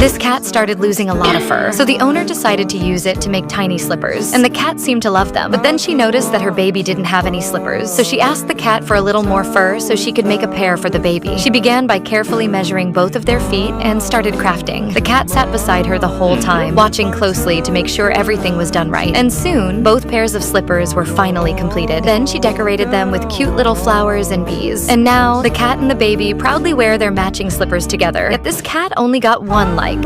This cat started losing a lot of fur, so the owner decided to use it to make tiny slippers, and the cat seemed to love them. But then she noticed that her baby didn't have any slippers, so she asked the cat for a little more fur so she could make a pair for the baby. She began by carefully measuring both of their feet and started crafting. The cat sat beside her the whole time, watching closely to make sure everything was done right. And soon, both pairs of slippers were finally completed. Then she decorated them with cute little flowers and bees. And now, the cat and the baby proudly wear their matching slippers together. Yet this cat only got one like.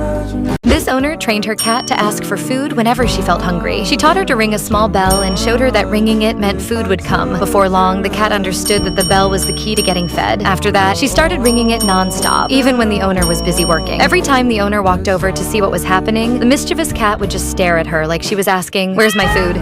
This owner trained her cat to ask for food whenever she felt hungry. She taught her to ring a small bell and showed her that ringing it meant food would come. Before long, the cat understood that the bell was the key to getting fed. After that, she started ringing it non-stop, even when the owner was busy working. Every time the owner walked over to see what was happening, the mischievous cat would just stare at her like she was asking, "Where's my food?"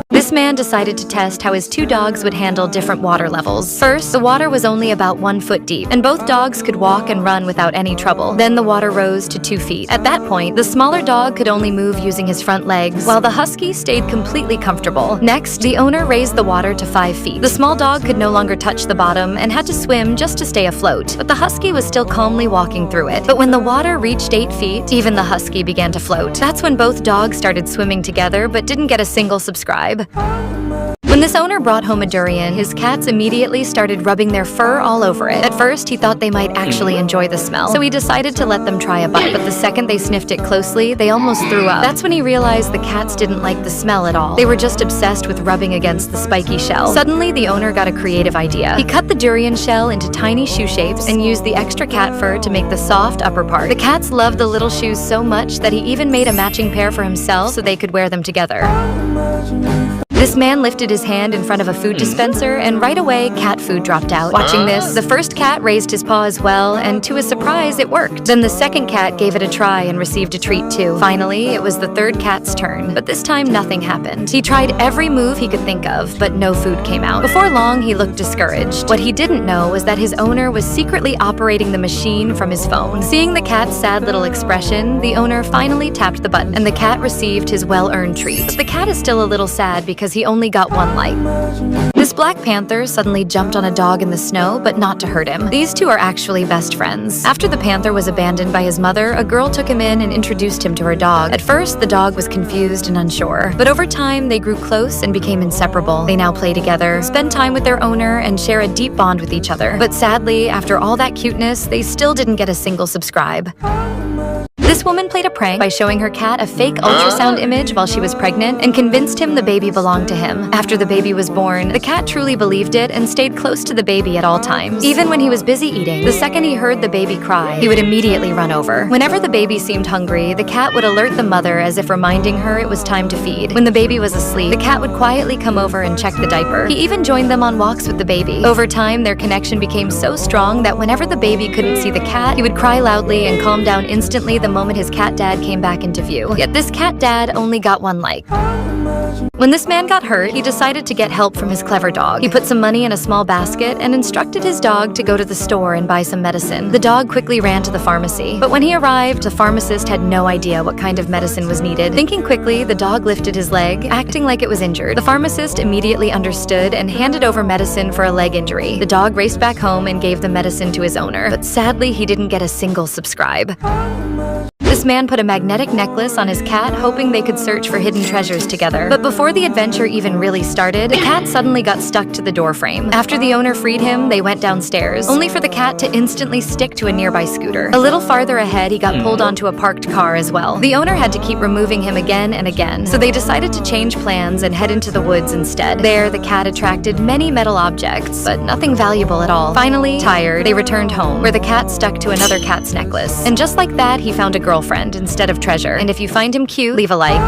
This man decided to test how his two dogs would handle different water levels. First, the water was only about 1 foot deep, and both dogs could walk and run without any trouble. Then the water rose to 2 feet. At that point, the smaller dog could only move using his front legs, while the husky stayed completely comfortable. Next, the owner raised the water to 5 feet. The small dog could no longer touch the bottom and had to swim just to stay afloat, but the husky was still calmly walking through it. But when the water reached 8 feet, even the husky began to float. That's when both dogs started swimming together but didn't get a single subscribe. When this owner brought home a durian, his cats immediately started rubbing their fur all over it. At first, he thought they might actually enjoy the smell, so he decided to let them try a bite. But the second they sniffed it closely, they almost threw up. That's when he realized the cats didn't like the smell at all. They were just obsessed with rubbing against the spiky shell. Suddenly, the owner got a creative idea. He cut the durian shell into tiny shoe shapes and used the extra cat fur to make the soft upper part. The cats loved the little shoes so much that he even made a matching pair for himself so they could wear them together. This man lifted his hand in front of a food dispenser, and right away, cat food dropped out. Watching this, the first cat raised his paw as well, and to his surprise, it worked. Then the second cat gave it a try and received a treat too. Finally, it was the third cat's turn, but this time nothing happened. He tried every move he could think of, but no food came out. Before long, he looked discouraged. What he didn't know was that his owner was secretly operating the machine from his phone. Seeing the cat's sad little expression, the owner finally tapped the button, and the cat received his well-earned treat. But the cat is still a little sad because he only got one like. This black panther suddenly jumped on a dog in the snow, but not to hurt him. These two are actually best friends. After the panther was abandoned by his mother, a girl took him in and introduced him to her dog. At first, the dog was confused and unsure, but over time, they grew close and became inseparable. They now play together, spend time with their owner, and share a deep bond with each other. But sadly, after all that cuteness, they still didn't get a single subscribe. This woman played a prank by showing her cat a fake ultrasound image while she was pregnant and convinced him the baby belonged to him. After the baby was born, the cat truly believed it and stayed close to the baby at all times. Even when he was busy eating, the second he heard the baby cry, he would immediately run over. Whenever the baby seemed hungry, the cat would alert the mother as if reminding her it was time to feed. When the baby was asleep, the cat would quietly come over and check the diaper. He even joined them on walks with the baby. Over time, their connection became so strong that whenever the baby couldn't see the cat, he would cry loudly and calm down instantly the moment his cat dad came back into view. Yet this cat dad only got one like. When this man got hurt, he decided to get help from his clever dog. He put some money in a small basket and instructed his dog to go to the store and buy some medicine. The dog quickly ran to the pharmacy, but when he arrived, the pharmacist had no idea what kind of medicine was needed. Thinking quickly, the dog lifted his leg, acting like it was injured. The pharmacist immediately understood and handed over medicine for a leg injury. The dog raced back home and gave the medicine to his owner, but sadly, he didn't get a single subscribe. This man put a magnetic necklace on his cat, hoping they could search for hidden treasures together. But before the adventure even really started, the cat suddenly got stuck to the doorframe. After the owner freed him, they went downstairs, only for the cat to instantly stick to a nearby scooter. A little farther ahead, he got pulled onto a parked car as well. The owner had to keep removing him again and again, so they decided to change plans and head into the woods instead. There, the cat attracted many metal objects, but nothing valuable at all. Finally, tired, they returned home, where the cat stuck to another cat's necklace. And just like that, he found a girlfriend instead of treasure. And if you find him cute, leave a like.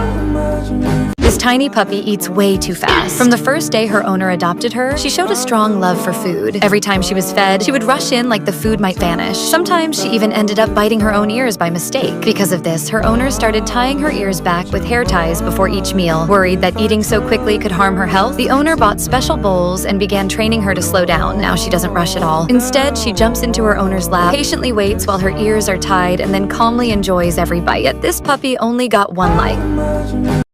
This tiny puppy eats way too fast. From the first day her owner adopted her, she showed a strong love for food. Every time she was fed, she would rush in like the food might vanish. Sometimes she even ended up biting her own ears by mistake. Because of this, her owner started tying her ears back with hair ties before each meal. Worried that eating so quickly could harm her health, the owner bought special bowls and began training her to slow down. Now she doesn't rush at all. Instead, she jumps into her owner's lap, patiently waits while her ears are tied, and then calmly enjoys every bite. Yet this puppy only got one like.